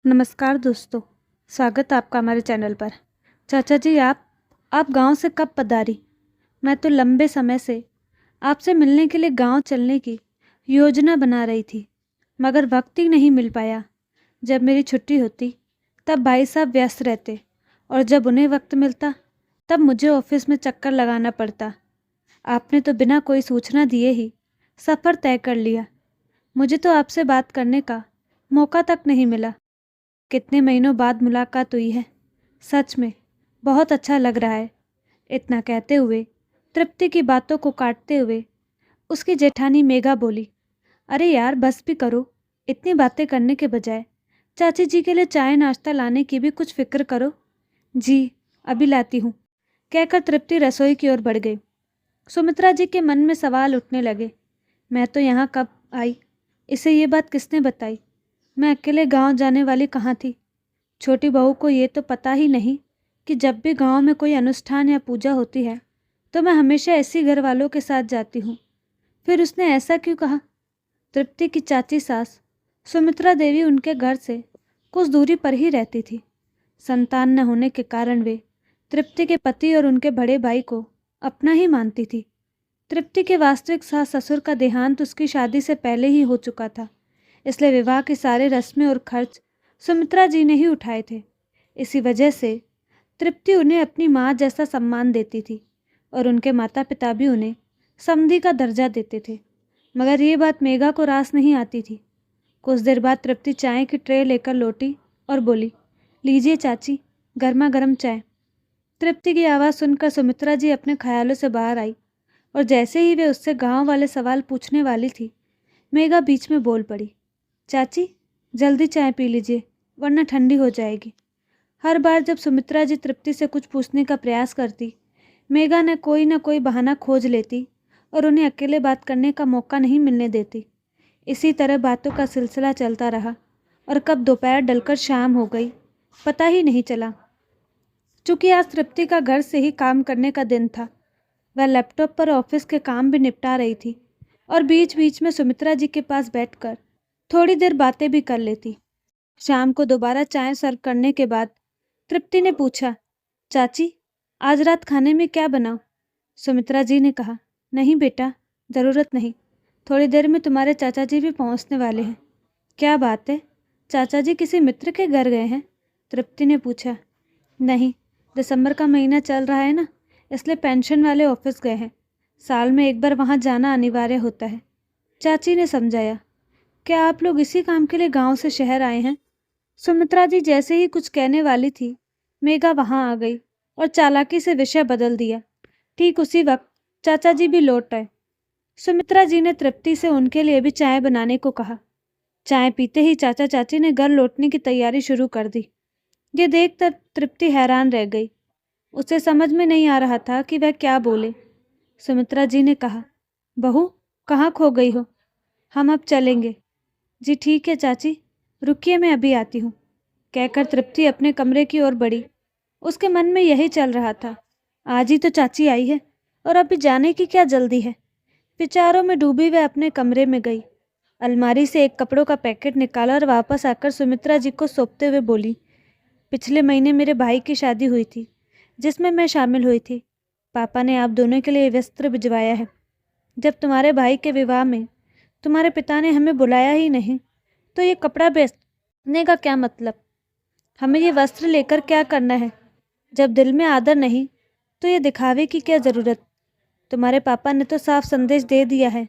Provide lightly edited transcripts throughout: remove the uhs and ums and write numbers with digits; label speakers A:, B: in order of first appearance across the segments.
A: नमस्कार दोस्तों, स्वागत है आपका हमारे चैनल पर। चाचा जी, आप गांव से कब पधारी? मैं तो लंबे समय से आपसे मिलने के लिए गांव चलने की योजना बना रही थी, मगर वक्त ही नहीं मिल पाया। जब मेरी छुट्टी होती तब भाई साहब व्यस्त रहते और जब उन्हें वक्त मिलता तब मुझे ऑफिस में चक्कर लगाना पड़ता। आपने तो बिना कोई सूचना दिए ही सफ़र तय कर लिया। मुझे तो आपसे बात करने का मौका तक नहीं मिला। कितने महीनों बाद मुलाकात हुई है। सच में बहुत अच्छा लग रहा है। इतना कहते हुए तृप्ति की बातों को काटते हुए उसकी जेठानी मेघा बोली, अरे यार बस भी करो। इतनी बातें करने के बजाय चाची जी के लिए चाय नाश्ता लाने की भी कुछ फिक्र करो। जी अभी लाती हूँ, कहकर तृप्ति रसोई की ओर बढ़ गई। सुमित्रा जी के मन में सवाल उठने लगे। मैं तो यहाँ कब आई? इसे ये बात किसने बताई? मैं अकेले गांव जाने वाली कहाँ थी? छोटी बहू को ये तो पता ही नहीं कि जब भी गांव में कोई अनुष्ठान या पूजा होती है तो मैं हमेशा ऐसी घर वालों के साथ जाती हूँ। फिर उसने ऐसा क्यों कहा? तृप्ति की चाची सास सुमित्रा देवी उनके घर से कुछ दूरी पर ही रहती थी। संतान न होने के कारण वे तृप्ति के पति और उनके बड़े भाई को अपना ही मानती थी। तृप्ति के वास्तविक सास ससुर का देहांत उसकी शादी से पहले ही हो चुका था, इसलिए विवाह के सारे रस्में और खर्च सुमित्रा जी ने ही उठाए थे। इसी वजह से तृप्ति उन्हें अपनी माँ जैसा सम्मान देती थी और उनके माता पिता भी उन्हें समधी का दर्जा देते थे। मगर ये बात मेघा को रास नहीं आती थी। कुछ देर बाद तृप्ति चाय की ट्रे लेकर लौटी और बोली, लीजिए चाची, गर्मा गर्म चाय। तृप्ति की आवाज़ सुनकर सुमित्रा जी अपने ख्यालों से बाहर आई और जैसे ही वे उससे गांव वाले सवाल पूछने वाली थी, मेघा बीच में बोल पड़ी, चाची जल्दी चाय पी लीजिए वरना ठंडी हो जाएगी। हर बार जब सुमित्रा जी तृप्ति से कुछ पूछने का प्रयास करती, मेघा न कोई बहाना खोज लेती और उन्हें अकेले बात करने का मौका नहीं मिलने देती। इसी तरह बातों का सिलसिला चलता रहा और कब दोपहर डलकर शाम हो गई पता ही नहीं चला। चूँकि आज तृप्ति का घर से ही काम करने का दिन था, वह लैपटॉप पर ऑफिस के काम भी निपटा रही थी और बीच बीच में सुमित्रा जी के पास बैठकर थोड़ी देर बातें भी कर लेती। शाम को दोबारा चाय सर्व करने के बाद तृप्ति ने पूछा, चाची आज रात खाने में क्या बनाऊं? सुमित्रा जी ने कहा, नहीं बेटा, ज़रूरत नहीं। थोड़ी देर में तुम्हारे चाचा जी भी पहुंचने वाले हैं। क्या बात है, चाचा जी किसी मित्र के घर गए हैं? तृप्ति ने पूछा। नहीं, दिसंबर का महीना चल रहा है ना, इसलिए पेंशन वाले ऑफिस गए हैं। साल में एक बार वहाँ जाना अनिवार्य होता है, चाची ने समझाया। क्या आप लोग इसी काम के लिए गांव से शहर आए हैं? सुमित्रा जी जैसे ही कुछ कहने वाली थी, मेघा वहां आ गई और चालाकी से विषय बदल दिया। ठीक उसी वक्त चाचा जी भी लौट आए। सुमित्रा जी ने तृप्ति से उनके लिए भी चाय बनाने को कहा। चाय पीते ही चाचा चाची ने घर लौटने की तैयारी शुरू कर दी। ये देखकर तृप्ति हैरान रह गई। उसे समझ में नहीं आ रहा था कि वह क्या बोले। सुमित्रा जी ने कहा, बहू कहाँ खो गई हो? हम अब चलेंगे। जी ठीक है चाची, रुकिए मैं अभी आती हूँ, कहकर तृप्ति अपने कमरे की ओर बढ़ी। उसके मन में यही चल रहा था, आज ही तो चाची आई है और अभी जाने की क्या जल्दी है। विचारों में डूबी वह अपने कमरे में गई। अलमारी से एक कपड़ों का पैकेट निकाला और वापस आकर सुमित्रा जी को सौंपते हुए बोली, पिछले महीने मेरे भाई की शादी हुई थी जिसमें मैं शामिल हुई थी। पापा ने आप दोनों के लिए वस्त्र भिजवाया है। जब तुम्हारे भाई के विवाह में तुम्हारे पिता ने हमें बुलाया ही नहीं तो ये कपड़ा बेचने का क्या मतलब? हमें ये वस्त्र लेकर क्या करना है? जब दिल में आदर नहीं तो ये दिखावे की क्या ज़रूरत? तुम्हारे पापा ने तो साफ संदेश दे दिया है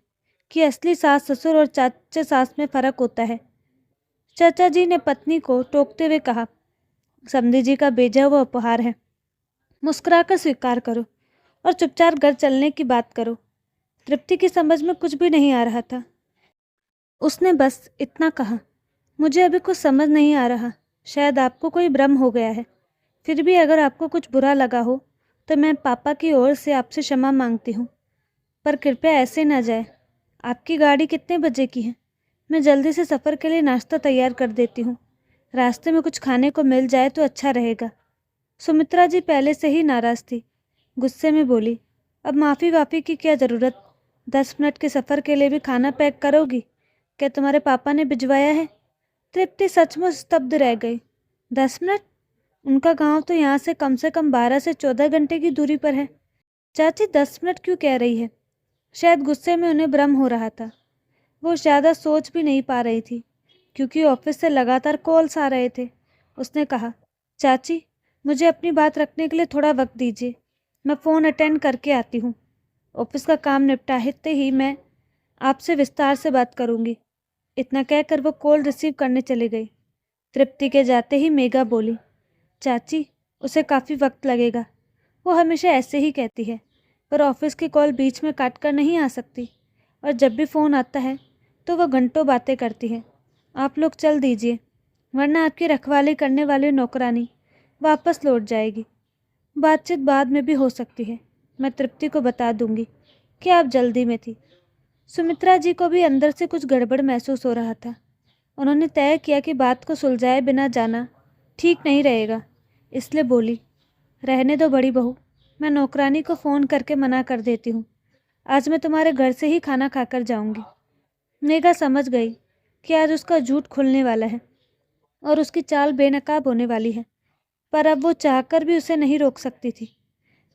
A: कि असली सास ससुर और चाचे सास में फ़र्क होता है। चाचा जी ने पत्नी को टोकते हुए कहा, समधी जी का भेजा हुआ उपहार है, मुस्कुराकर स्वीकार करो और चुपचाप घर चलने की बात करो। तृप्ति की समझ में कुछ भी नहीं आ रहा था। उसने बस इतना कहा, मुझे अभी कुछ समझ नहीं आ रहा, शायद आपको कोई भ्रम हो गया है। फिर भी अगर आपको कुछ बुरा लगा हो तो मैं पापा की ओर से आपसे क्षमा मांगती हूँ, पर कृपया ऐसे ना जाए। आपकी गाड़ी कितने बजे की है? मैं जल्दी से सफ़र के लिए नाश्ता तैयार कर देती हूँ। रास्ते में कुछ खाने को मिल जाए तो अच्छा रहेगा। सुमित्रा जी पहले से ही नाराज़ थी। गुस्से में बोली, अब माफ़ी वाफ़ी की क्या ज़रूरत? 10 मिनट के सफ़र के लिए भी खाना पैक करोगी? क्या तुम्हारे पापा ने भिजवाया है? तृप्ति सचमुच स्तब्ध रह गई। 10 मिनट? उनका गांव तो यहाँ से कम 12 से 14 घंटे की दूरी पर है। चाची 10 मिनट क्यों कह रही है? शायद गुस्से में उन्हें भ्रम हो रहा था। वो ज़्यादा सोच भी नहीं पा रही थी क्योंकि ऑफिस से लगातार कॉल्स आ रहे थे। उसने कहा, चाची मुझे अपनी बात रखने के लिए थोड़ा वक्त दीजिए, मैं फ़ोन अटेंड करके आती हूँ। ऑफिस का काम निपटाते ही मैं आपसे विस्तार से बात करूँगी। इतना कहकर वो कॉल रिसीव करने चली गई। तृप्ति के जाते ही मेघा बोली, चाची उसे काफ़ी वक्त लगेगा। वो हमेशा ऐसे ही कहती है, पर ऑफिस की कॉल बीच में काट कर नहीं आ सकती और जब भी फ़ोन आता है तो वह घंटों बातें करती है। आप लोग चल दीजिए, वरना आपकी रखवाली करने वाली नौकरानी वापस लौट जाएगी। बातचीत बाद में भी हो सकती है, मैं तृप्ति को बता दूंगी कि आप जल्दी में थी। सुमित्रा जी को भी अंदर से कुछ गड़बड़ महसूस हो रहा था। उन्होंने तय किया कि बात को सुलझाए बिना जाना ठीक नहीं रहेगा, इसलिए बोली, रहने दो बड़ी बहू, मैं नौकरानी को फ़ोन करके मना कर देती हूँ। आज मैं तुम्हारे घर से ही खाना खाकर जाऊंगी। मेघा समझ गई कि आज उसका झूठ खुलने वाला है और उसकी चाल बेनकाब होने वाली है, पर अब वो चाहकर भी उसे नहीं रोक सकती थी।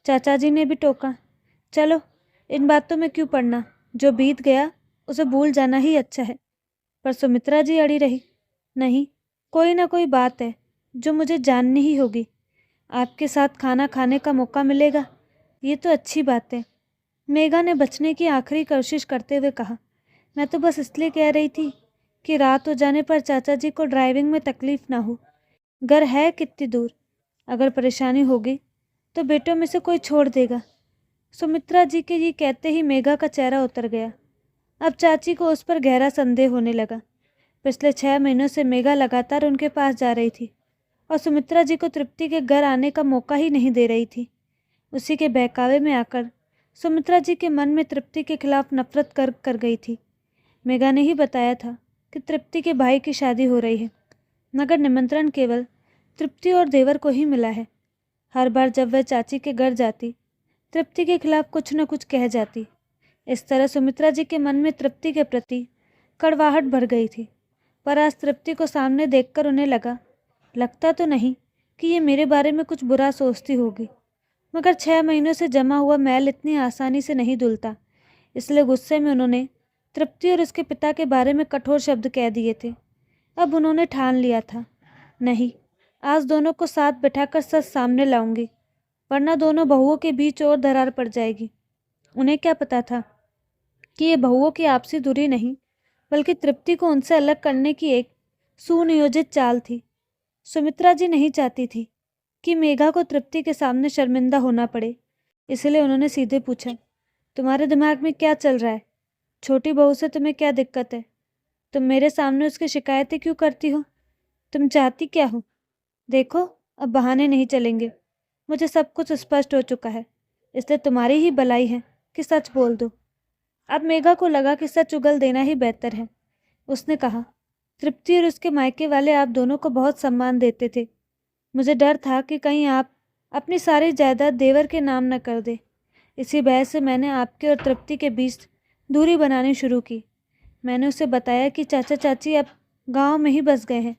A: चाचा जी ने भी टोका, चलो इन बातों में क्यों पड़ना, जो बीत गया उसे भूल जाना ही अच्छा है। पर सुमित्रा जी अड़ी रही, नहीं, कोई ना कोई बात है जो मुझे जाननी ही होगी। आपके साथ खाना खाने का मौका मिलेगा, ये तो अच्छी बात है। मेघा ने बचने की आखिरी कोशिश करते हुए कहा, मैं तो बस इसलिए कह रही थी कि रात हो जाने पर चाचा जी को ड्राइविंग में तकलीफ ना हो। घर है कितनी दूर, अगर परेशानी होगी तो बेटों में से कोई छोड़ देगा। सुमित्रा जी के ये कहते ही मेघा का चेहरा उतर गया। अब चाची को उस पर गहरा संदेह होने लगा। पिछले 6 महीनों से मेघा लगातार उनके पास जा रही थी और सुमित्रा जी को तृप्ति के घर आने का मौका ही नहीं दे रही थी। उसी के बहकावे में आकर सुमित्रा जी के मन में तृप्ति के खिलाफ नफरत कर गई थी। मेघा ने ही बताया था कि तृप्ति के भाई की शादी हो रही है, मगर निमंत्रण केवल तृप्ति और देवर को ही मिला है। हर बार जब वह चाची के घर जाती, तृप्ति के खिलाफ कुछ न कुछ कह जाती। इस तरह सुमित्रा जी के मन में तृप्ति के प्रति कड़वाहट भर गई थी। पर आज तृप्ति को सामने देखकर उन्हें लगता तो नहीं कि ये मेरे बारे में कुछ बुरा सोचती होगी, मगर 6 महीनों से जमा हुआ मैल इतनी आसानी से नहीं धुलता। इसलिए गुस्से में उन्होंने तृप्ति और उसके पिता के बारे में कठोर शब्द कह दिए थे। अब उन्होंने ठान लिया था, नहीं, आज दोनों को साथ बैठाकर सच सामने लाऊंगी, वरना दोनों बहुओं के बीच और दरार पड़ जाएगी। उन्हें क्या पता था कि ये बहुओं की आपसी दूरी नहीं, बल्कि तृप्ति को उनसे अलग करने की एक सुनियोजित चाल थी। सुमित्रा जी नहीं चाहती थी कि मेघा को तृप्ति के सामने शर्मिंदा होना पड़े, इसलिए उन्होंने सीधे पूछा, तुम्हारे दिमाग में क्या चल रहा है? छोटी बहू से तुम्हें क्या दिक्कत है? तुम मेरे सामने उसकी शिकायतें क्यों करती हो? तुम चाहती क्या हो? देखो, अब बहाने नहीं चलेंगे। मुझे सब कुछ स्पष्ट हो चुका है, इसलिए तुम्हारी ही भलाई है कि सच बोल दो। अब मेघा को लगा कि सच उगल देना ही बेहतर है। उसने कहा, तृप्ति और उसके मायके वाले आप दोनों को बहुत सम्मान देते थे। मुझे डर था कि कहीं आप अपनी सारी जायदाद देवर के नाम न कर दे। इसी बहस से मैंने आपके और तृप्ति के बीच दूरी बनानी शुरू की। मैंने उसे बताया कि चाचा चाची अब गांव में ही बस गए हैं।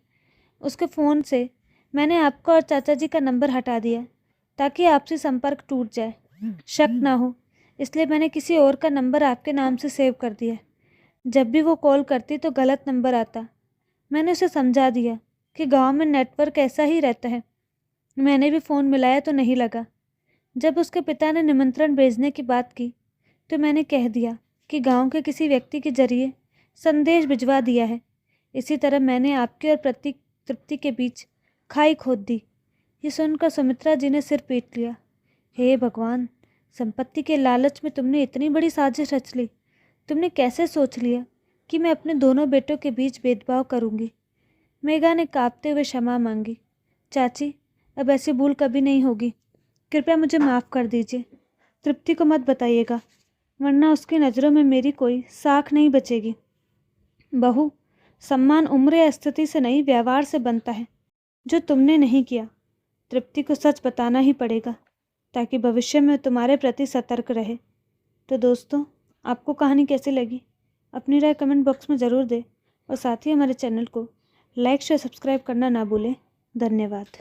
A: उसके फ़ोन से मैंने आपका और चाचा जी का नंबर हटा दिया ताकि आपसे संपर्क टूट जाए, शक ना हो, इसलिए मैंने किसी और का नंबर आपके नाम से सेव कर दिया। जब भी वो कॉल करती तो गलत नंबर आता। मैंने उसे समझा दिया कि गांव में नेटवर्क ऐसा ही रहता है। मैंने भी फ़ोन मिलाया तो नहीं लगा। जब उसके पिता ने निमंत्रण भेजने की बात की तो मैंने कह दिया कि गांव के किसी व्यक्ति के जरिए संदेश भिजवा दिया है। इसी तरह मैंने आपके और तृप्ति के बीच खाई खोद दी। ये सुनकर सुमित्रा जी ने सिर पीट लिया। हे भगवान, संपत्ति के लालच में तुमने इतनी बड़ी साजिश रच ली। तुमने कैसे सोच लिया कि मैं अपने दोनों बेटों के बीच भेदभाव करूंगी? मेघा ने कांपते हुए क्षमा मांगी। चाची, अब ऐसी भूल कभी नहीं होगी, कृपया मुझे माफ़ कर दीजिए। तृप्ति को मत बताइएगा, वरना उसकी नज़रों में मेरी कोई साख नहीं बचेगी। बहू, सम्मान उम्र या स्थिति से नहीं, व्यवहार से बनता है, जो तुमने नहीं किया। तृप्ति को सच बताना ही पड़ेगा ताकि भविष्य में तुम्हारे प्रति सतर्क रहे। तो दोस्तों, आपको कहानी कैसी लगी? अपनी राय कमेंट बॉक्स में ज़रूर दें और साथ ही हमारे चैनल को लाइक शेयर सब्सक्राइब करना ना भूलें। धन्यवाद।